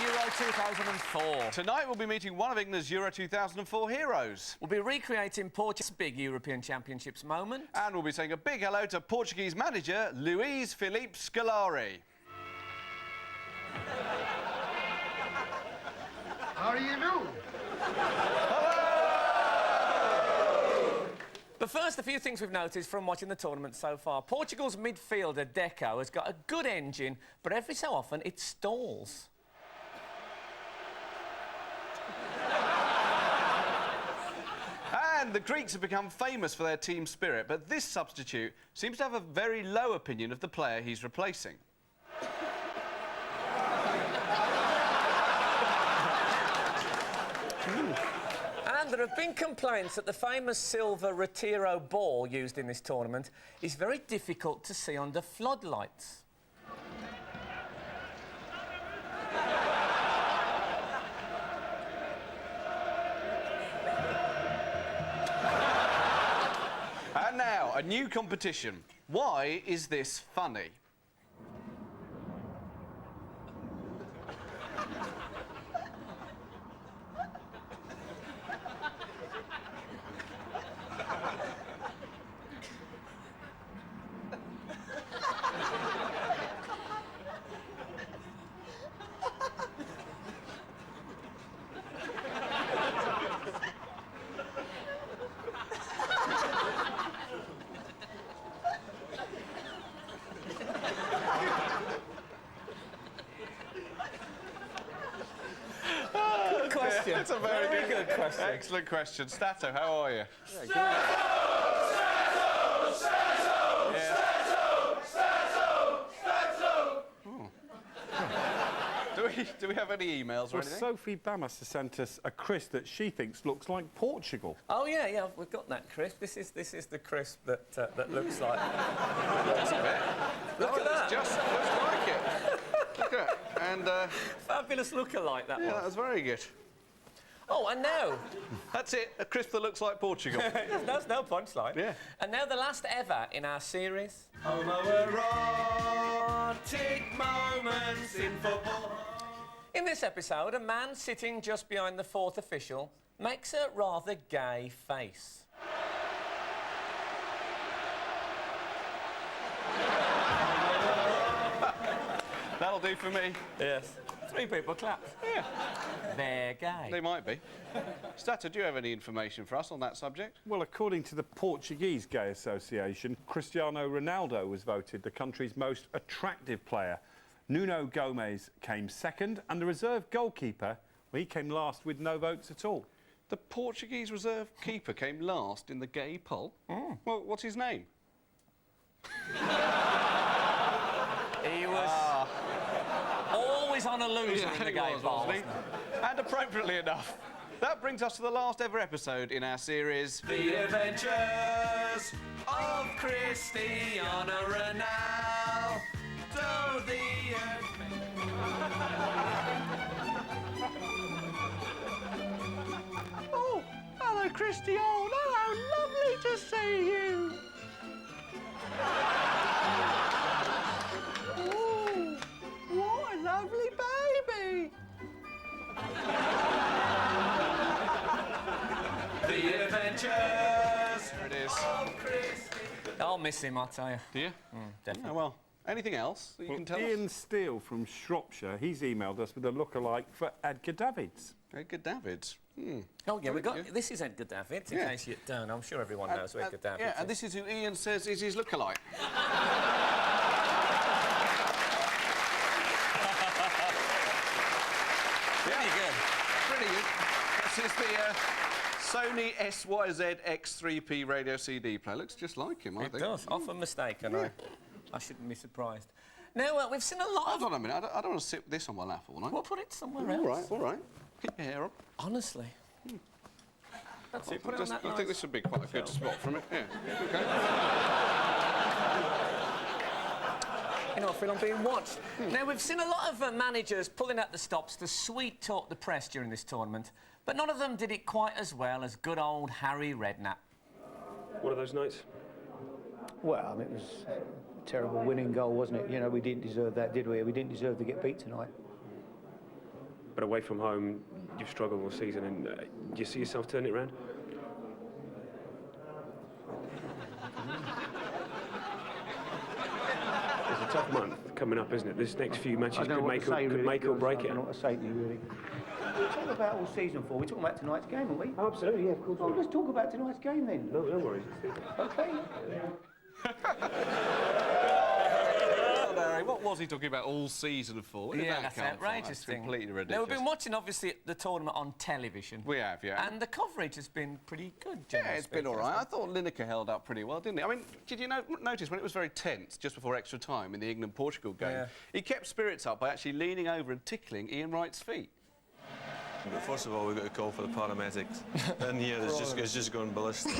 Euro 2004. Tonight we'll be meeting one of England's Euro 2004 heroes. We'll be recreating Portugal's big European Championships moment. And we'll be saying a big hello to Portuguese manager Luís Filipe Scolari. How do you do? But first, a few things we've noticed from watching the tournament so far. Portugal's midfielder, Deco, has got a good engine, but every so often it stalls. And the Greeks have become famous for their team spirit, but this substitute seems to have a very low opinion of the player he's replacing. And there have been complaints that the famous silver Retiro ball used in this tournament is very difficult to see under floodlights. And now, a new competition. Why is this funny? Question. It's a very good question. Excellent question. Stato, how are you? Do we have any emails or Well, anything? Sophie Bamas has sent us a crisp that she thinks looks like Portugal. Oh yeah, we've got that crisp. This is the crisp that looks like. Look at that. Just looks like it. Look at it. And Fabulous lookalike that yeah, one. that was very good. Oh, and now That's it. A crisp that looks like Portugal. that's no punchline. Yeah. And now the last ever in our series. Homoerotic moments in football. In this episode, a man sitting just behind the fourth official makes a rather gay face. That'll do for me. Yes. 3 people clapped. Yeah. They're gay. They might be. Stato, do you have any information for us on that subject? Well, according to the Portuguese Gay Association, Cristiano Ronaldo was voted the country's most attractive player. Nuno Gomes came second, and the reserve goalkeeper, well, he came last with no votes at all. The Portuguese reserve keeper came last in the gay poll. Mm. Well, what's his name? He was always on a loser in the he gay was, bar, wasn't he? And appropriately enough, that brings us to the last ever episode in our series, The Adventures of Cristiano Ronaldo. Oh, hello, Cristiano. Hello, lovely to see you. Oh, what a lovely baby. The Adventures There it is. of Cristiano. I'll miss him, I'll tell you. Do you? Definitely. Oh, well, anything else that you Well, can tell Ian us? Steele from Shropshire, he's emailed us with a lookalike for Edgar Davids. Edgar Davids. Oh, yeah, we got... Yeah. This is Edgar Davids, in Yeah. case you don't. I'm sure everyone knows who Edgar Davids Yeah, is. and this is who Ian says is his lookalike. Pretty good. Pretty good. This is the Sony SYZ X3P radio CD player. Looks just like him, I It think. does. Often mistaken. I shouldn't be surprised. Now, we've seen a lot of... Hold on a minute, I don't want to sit this on my lap all night. We'll put it somewhere else. All right, all right. Keep your hair on. Honestly. That's it, put it on that I nice think this would be quite a good spot from it. Yeah. Okay. You know, I feel I'm being watched. Now, we've seen a lot of managers pulling out the stops to sweet-talk the press during this tournament, but none of them did it quite as well as good old Harry Redknapp. One of those nights? Well, I mean, it was a terrible winning goal, wasn't it? You know, we didn't deserve that, did we? We didn't deserve to get beat tonight. But away from home, you've struggled all season, and do you see yourself turning it around? It's a tough month coming up, isn't it? This next few matches could make or break it. I don't know what to say to you, really. We're talking about all season for. We're talking about tonight's game, aren't we? Oh, absolutely, yeah, of course. Oh, let's talk about tonight's game then. No worries. Okay. Harry, what was he talking about all season for? Where did Yeah, that that's come an from? outrageous That's thing. completely Now, ridiculous. we've been watching, obviously, the tournament on television. We have, yeah. And the coverage has been pretty good, Yeah, generally it's been speaking, all right. hasn't I thought Lineker held up pretty well, didn't he? I mean, did you notice when it was very tense, just before extra time in the England-Portugal game, Yeah. he kept spirits up by actually leaning over and tickling Ian Wright's feet? But first of all, we've got to call for the paramedics. And here, it's just gone ballistic.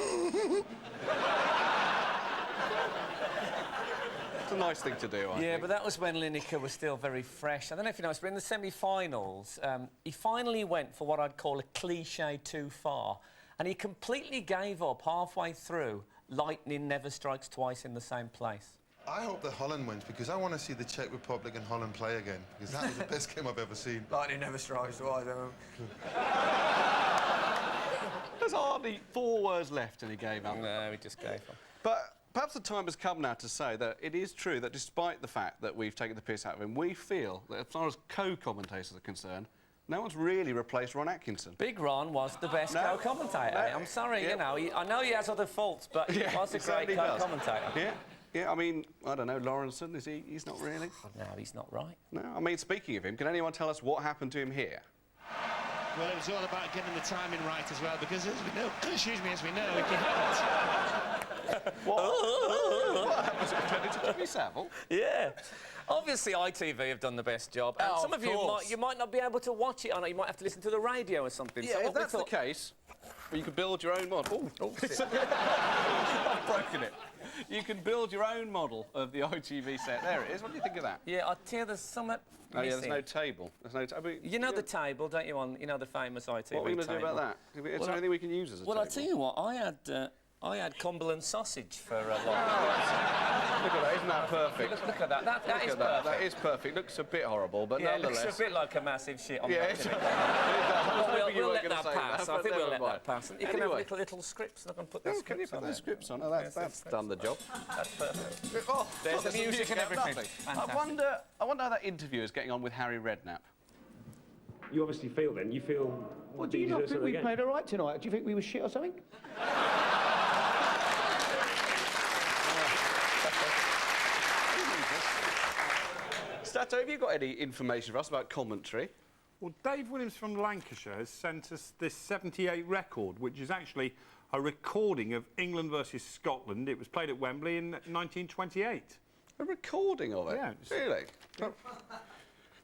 It's a nice thing to do, I Yeah, think. but that was when Lineker was still very fresh. I don't know if you noticed, but in the semi-finals, he finally went for what I'd call a cliché too far, and he completely gave up halfway through. Lightning never strikes twice in the same place. I hope that Holland wins because I want to see the Czech Republic and Holland play again because that was the best game I've ever seen. Lightning never strikes twice. There's hardly 4 words left and he gave up. No, he just gave up. But perhaps the time has come now to say that it is true that despite the fact that we've taken the piss out of him, we feel that as far as co-commentators are concerned, no one's really replaced Ron Atkinson. Big Ron was the best co-commentator. No. I'm sorry, Yeah. you know, I know he has other faults, but he was a great certainly does. co-commentator. Yeah. Yeah, I mean, I don't know, Lawrenson, is he? He's not really? No, he's not right. No, I mean, speaking of him, can anyone tell us what happened to him here? Well, it was all about getting the timing right as well, because as we know, if you hadn't... What happened to Jimmy Savile? Yeah. Obviously, ITV have done the best job. And Oh, some of you might not be able to watch it. I know you might have to listen to the radio or something. Yeah, so if what we that's the thought- case, you could build your own model. Oh, shit. I've broken it. You can build your own model of the ITV set. There it is. What do you think of that? Yeah, I tell you, there's something Oh, yeah, there's missing. no table. There's no table. You know the table, don't you? You know the famous ITV What are we going to do table? about that? Is there anything we can use as a Well, table? I tell you what, I had Cumberland sausage for a lot. Look at that, isn't that perfect? Look at that. That Look is at that. perfect. That is perfect. Looks a bit horrible, but Yeah, it nonetheless... looks a bit like a massive shit on Yeah, that. it doesn't does. it? We'll let that pass. I but think we'll never let mind. that pass. And you can Anyway. have little scripts, and I can put the Oh, scripts can you put on those there. scripts on? Oh, that's done the job. That's perfect. Oh, There's the some music and out of everything. nothing. Fantastic. I wonder how that interview is getting on with Harry Redknapp. You obviously feel then, you feel... Well, do you not think we played all right tonight? Do you think we were shit or something? Stato, have you got any information for us about commentary? Well, Dave Williams from Lancashire has sent us this 78 record, which is actually a recording of England versus Scotland. It was played at Wembley in 1928. A recording of it? Yeah. Really?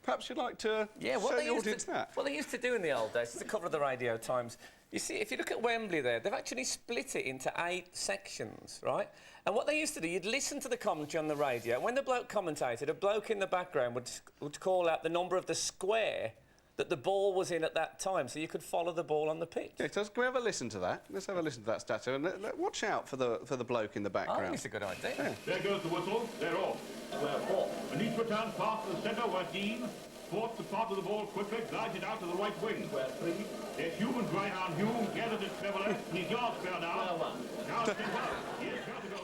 Perhaps you'd like to Yeah, show the audience that? what they used to do in the old days, to cover the Radio Times, you see, if you look at Wembley there, they've actually split it into 8 sections, right? And what they used to do, you'd listen to the commentary on the radio, and when the bloke commentated, a bloke in the background would call out the number of the square that the ball was in at that time, so you could follow the ball on the pitch. Yeah, so can we have a listen to that? Let's have a listen to that, Stato, and watch out for the bloke in the I background. think it's a good idea. Yeah. There goes the whistle. They're off. And each return pass to the centre where Dean sports the part of the ball quickly, glides it out to the right wing. There's Hume right on Hume, gathers it cleverly, and he's yard spare now. Now it's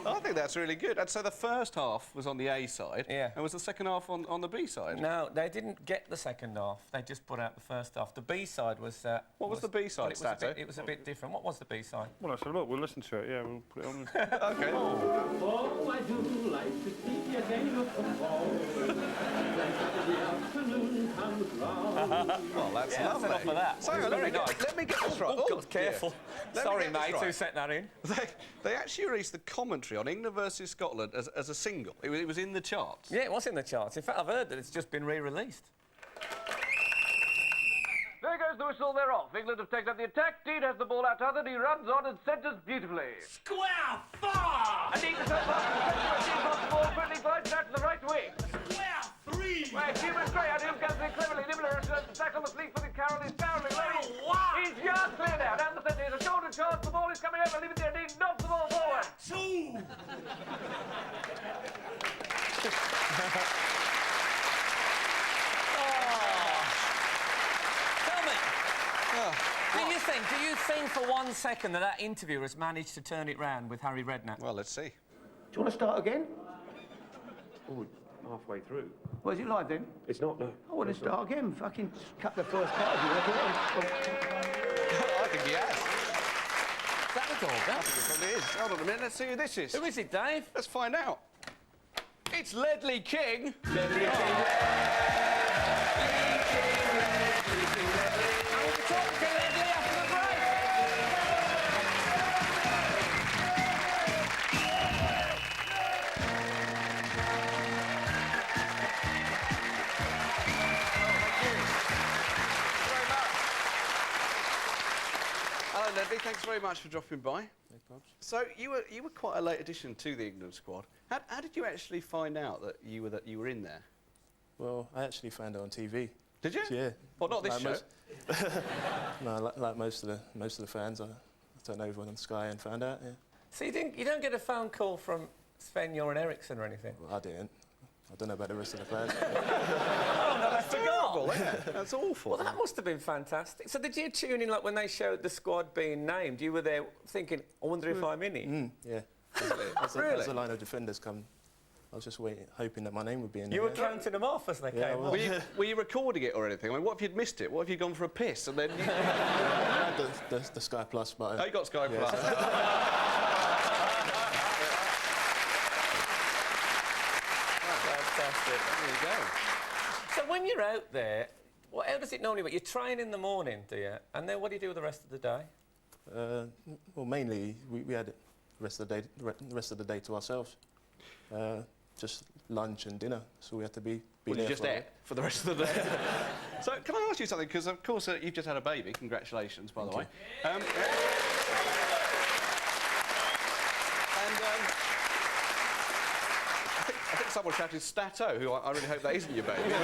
I think that's really good. And so the first half was on the A side, Yeah. and was the second half on the B side? No, they didn't get the second half. They just put out the first half. The B side was. What was the B side, Stato? It was a bit different. What was the B side? Well, let's have a look. We'll listen to it. Yeah, we'll put it on. OK. Oh, I do like to see a game of football. Then Saturday afternoon Well, that's Yeah, lovely. enough of that. So, It's very nice. let me get this right. Oh, God, careful. Let me Sorry, get this mate, right. who sent that in? They actually released the commentary on England versus Scotland as a single. It was in the charts. Yeah, it was in the charts. In fact, I've heard that it's just been re-released. There goes the whistle, they're off. England have taken up the attack. Dean has the ball out to he runs on and centres beautifully. Square far! And Dean is up on the Dean got the ball, quickly glides out to the right wing. Square three! Where Human Greyhound, who goes in cleverly, Nibbler has to tackle the fleet for the Carroll, is barreling ready. Wow! He's yard clear now, down the centre, here's a shoulder charge, the ball is coming over, leave it there, Dean knocks the ball forward. Two! Tell me, do you think for 1 second that interviewer has managed to turn it round with Harry Redknapp? Well, let's see. Do you want to start again? Oh, halfway through. Well, is it live then? It's not, no. I want to start again. Fucking cut the first part of you. I think he has. Is that the doorbell? I think it probably is. Hold on a minute, let's see who this is. Who is it, Dave? Let's find out. It's Ledley King. Ledley King. I will be talking to Ledley after the break. Hello, Ledley. Thanks very much for dropping by. No problems. So you were quite a late addition to the England squad. How did you actually find out that you were in there? Well, I actually found it on TV. Did you? Yeah. Well, not this Like show. No, like most of the fans, I turned over on Sky and found out. Yeah. So you don't get a phone call from Sven Göran Eriksson or anything? Well, I didn't. I don't know about the rest of the players. Oh, no, I forgot. Yeah, that's awful. Well, that must have been fantastic. So did you tune in, like, when they showed the squad being named, you were there thinking, I wonder if I'm in it? Yeah. As the line of defenders come, I was just waiting, hoping that my name would be in there. You were counting them off as they Yeah, came well. on. Were you recording it or anything? I mean, what if you'd missed it? What if you'd gone for a piss and then... You... I had the Sky Plus button. Oh, you got Sky Plus. Fantastic. There you go. So when you're out there, how does it normally work? You train in the morning, do you? And then what do you do the rest of the day? Well, mainly we had the rest of the day to ourselves. Just lunch and dinner, so we had to be Well, there. you just ate for the rest of the day. So, can I ask you something? Because, of course, you've just had a baby. Congratulations, by the way. And I think someone shouted Stato, who I really hope that isn't your baby.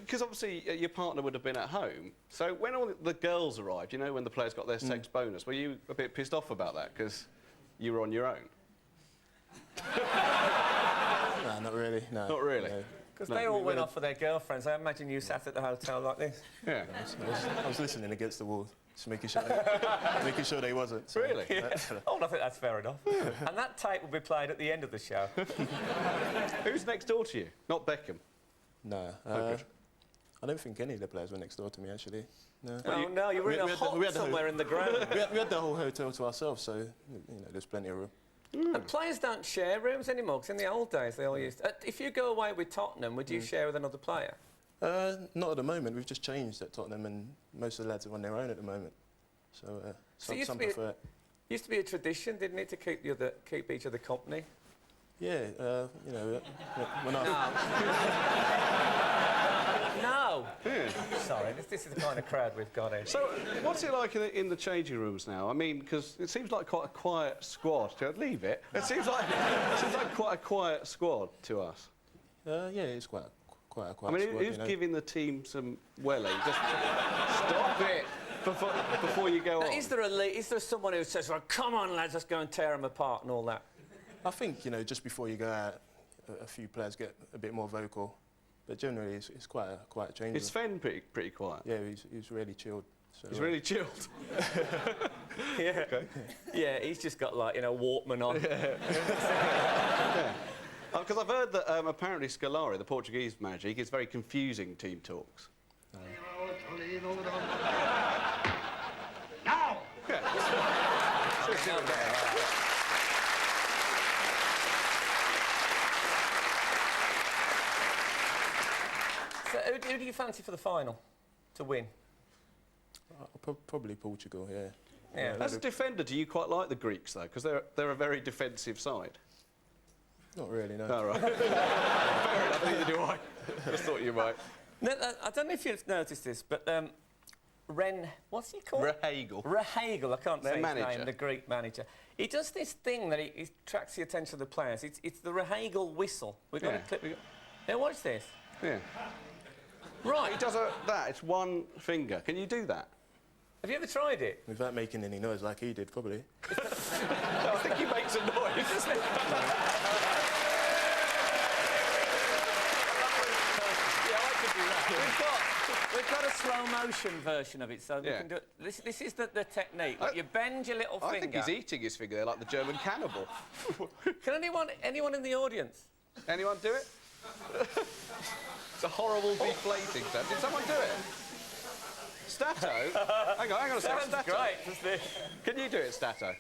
Because obviously your partner would have been at home. So when all the girls arrived, you know, when the players got their sex bonus, were you a bit pissed off about that because you were on your own? No, not really. No. Not really? Because they all went off for their girlfriends. I imagine you sat at the hotel like this. Yeah. I was listening against the wall, just making sure they wasn't. So. Really? Yeah. Oh, I think that's fair enough. And that tape will be played at the end of the show. Who's next door to you? Not Beckham. No. good. I don't think any of the players were next door to me, actually. No. Oh, no, you were in a hut somewhere in the ground. we had the whole hotel to ourselves, so, you know, there's plenty of room. And players don't share rooms anymore, because in the old days they all used to. If you go away with Tottenham, would you share with another player? Not at the moment. We've just changed at Tottenham, and most of the lads are on their own at the moment. So, some prefer it. Used to be a tradition, didn't it, to keep each other company? Yeah, you know, when I... No. Sorry, this is the kind of crowd we've got here. So, what's it like in the changing rooms now? I mean, because it seems like quite a quiet squad. Leave it. It seems like quite a quiet squad to us. Yeah, it's quite a quiet I mean, squad, who's you know. giving the team some welly? Just stop it before you go on. Is there someone who says, well, come on, lads, let's go and tear them apart and all that? I think, you know, just before you go out, a few players get a bit more vocal. But generally, it's quite a change. Is Sven pretty quiet? Yeah, he's really chilled. So, he's really chilled. Yeah. Okay. Yeah, he's just got, like, you know, Walkman on. Yeah. Because I've heard that apparently Scolari, the Portuguese manager, he gives very confusing team talks. Now! So who do you fancy for the final to win? Probably Portugal, yeah. Yeah. As a defender, do you quite like the Greeks, though? Because they're a very defensive side. Not really, no. Oh, right. Fair enough, neither do I. Just thought you might. No, I don't know if you've noticed this, but what's he called? Rahagel. Rahagel, I can't say his manager. name, the Greek manager. He does this thing that he attracts the attention of the players. It's the Rahagel whistle. We've got a clip. Now watch this. Yeah. Right. He does that. It's one finger. Can you do that? Have you ever tried it? Without making any noise like he did, probably. I think he makes a noise. We've got a slow motion version of it, so we can do it. This is the technique. Like you bend your little finger. I think he's eating his finger there like the German cannibal. Can anyone in the audience? Anyone do it? It's a horrible deflating sound. Did someone do it? Stato? hang on a second. Sounds great. Can you do it, Stato?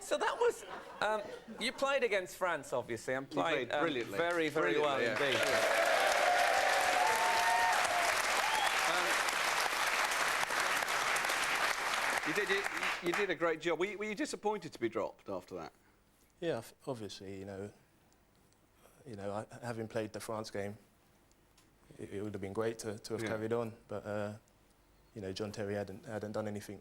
So that was... you played against France, obviously, and played brilliantly. Very well indeed. You did a great job. Were you disappointed to be dropped after that? Yeah, obviously, you know, having played the France game, it would have been great to have carried on, but you know, John Terry hadn't done anything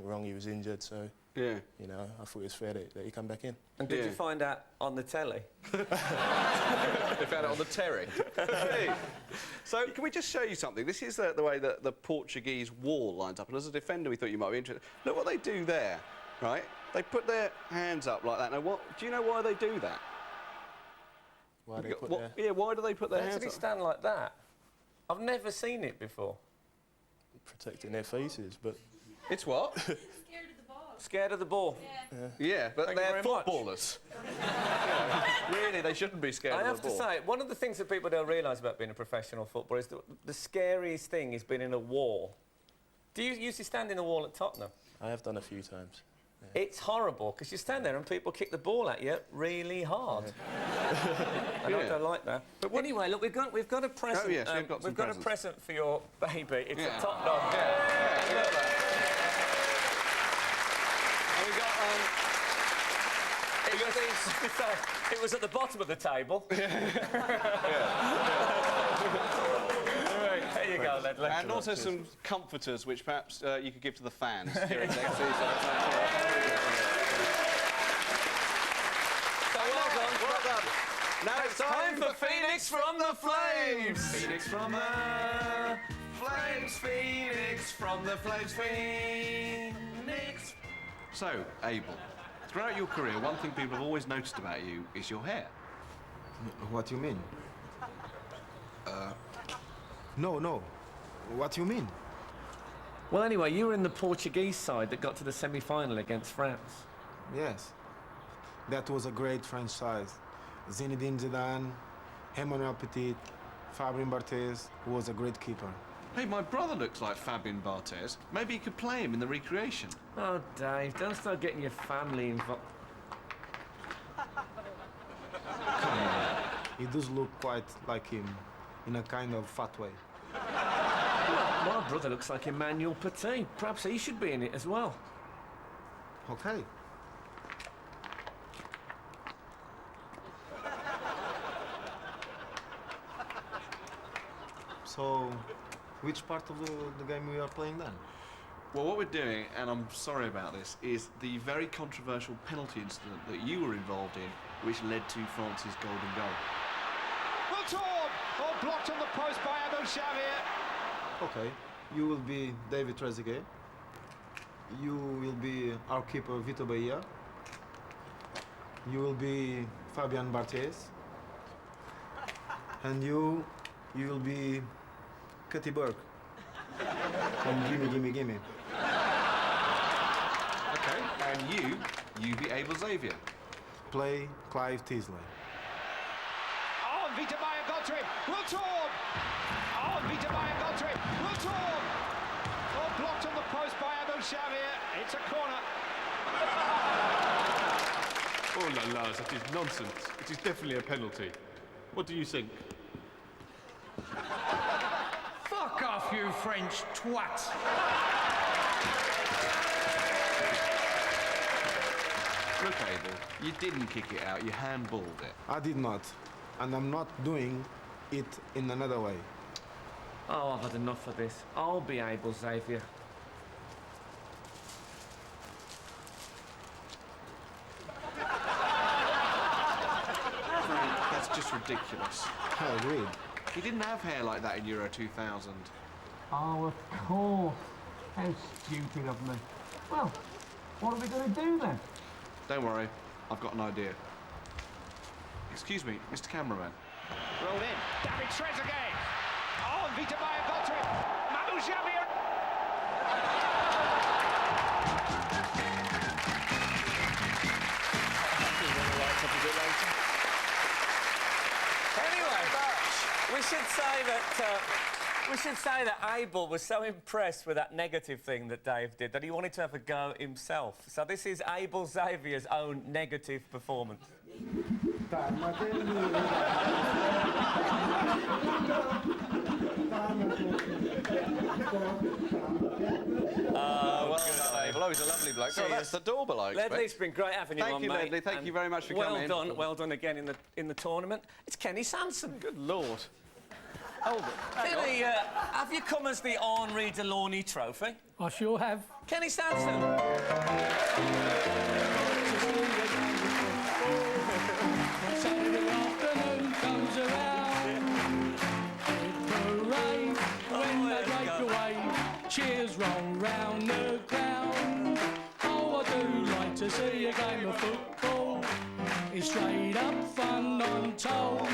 wrong. He was injured, so you know, I thought it was fair that he come back in. And did you find out on the telly? They found it on the Terry. So can we just show you something? This is the way that the Portuguese wall lines up, and as a defender we thought you might be interested. Look what they do there, right? They put their hands up like that. Now, do you know why they do that? Why they put why do they put their hands up? They stand like that. I've never seen it before. Protecting their faces, but... It's what? Scared of the ball. Yeah, but Thank you they're very much. footballers. Really, they shouldn't be scared I of have the to ball. say, one of the things that people don't realise about being a professional footballer is that the scariest thing is being in a wall. Do you usually stand in a wall at Tottenham? I have done a few times. Yeah. It's horrible, because you stand there and people kick the ball at you really hard. I don't like that. But anyway, look, we've got a present. Oh, yes, we've got a present for your baby. It's a top dog. dog. Look at that. It was at the bottom of the table. There you go, Ledley. And also some comforters, which perhaps you could give to the fans during next season. So well done. Now it's time for Phoenix from the Flames. Phoenix from the Flames, Phoenix from the Flames, Phoenix. So, Abel, throughout your career, one thing people have always noticed about you is your hair. What do you mean? No. What do you mean? Well, anyway, you were in the Portuguese side that got to the semi-final against France. Yes. That was a great French side. Zinedine Zidane, Emmanuel Petit, Fabien Barthez, who was a great keeper. Hey, my brother looks like Fabien Barthez. Maybe you could play him in the recreation. Oh, Dave, don't start getting your family involved. Come on. He does look quite like him, in a kind of fat way. My brother looks like Emmanuel Petit. Perhaps he should be in it as well. Okay. So, which part of the game we are playing then? Well, what we're doing, and I'm sorry about this, is the very controversial penalty incident that you were involved in, which led to France's golden goal. Blocked on the post by Abou Xavier. Okay. You will be David Trezeguet. You will be our keeper, Vitor Bahia. You will be Fabien Barthez. And you will be Cutty Burke. And gimme. Okay. And you be Abel Xavier. Play Clive Teasley. Oh, Vitor Bahia got to him. Will Torb. Oh, beaten by a goal to it. Luton! Oh, blocked on the post by Abel Xavier. It's a corner. Oh la la, that is nonsense. It is definitely a penalty. What do you think? Fuck off, you French twat! Look, Abel, you didn't kick it out, you handballed it. I did not, and I'm not doing it in another way. Oh, I've had enough of this. I'll be Abel Xavier. That's just ridiculous. I agreed. He didn't have hair like that in Euro 2000. Oh, of course. How stupid of me. Well, what are we going to do then? Don't worry, I've got an idea. Excuse me, Mr. Cameraman. Rolled in. David Trezeguet. Oh, beaten by a goal to it. Abel Xavier. Anyway, we should say that Abel was so impressed with that negative thing that Dave did that he wanted to have a go himself. So this is Abel Xavier's own negative performance. Well done, Abel. Oh, he's a lovely bloke. So that's the Dorber, I expect. Ledley, it's been great having you on, mate. Thank you, Ledley. Thank you very much for coming. Well done again in the tournament. It's Kenny Sanson. Good Lord. Hold it. Kenny, have you come as the Henri Delaunay Trophy? I sure have. Kenny Sanson. Saturday afternoon comes around. Parade when they break away. Cheers roll round the ground. Oh, I do like to see a game of football. It's straight up fun, I'm told.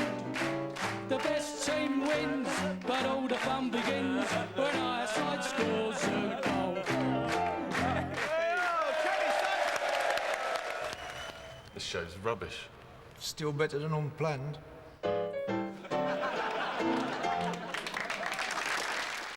The best team wins, but all the fun begins when our side scores a goal. This show's rubbish. Still better than unplanned.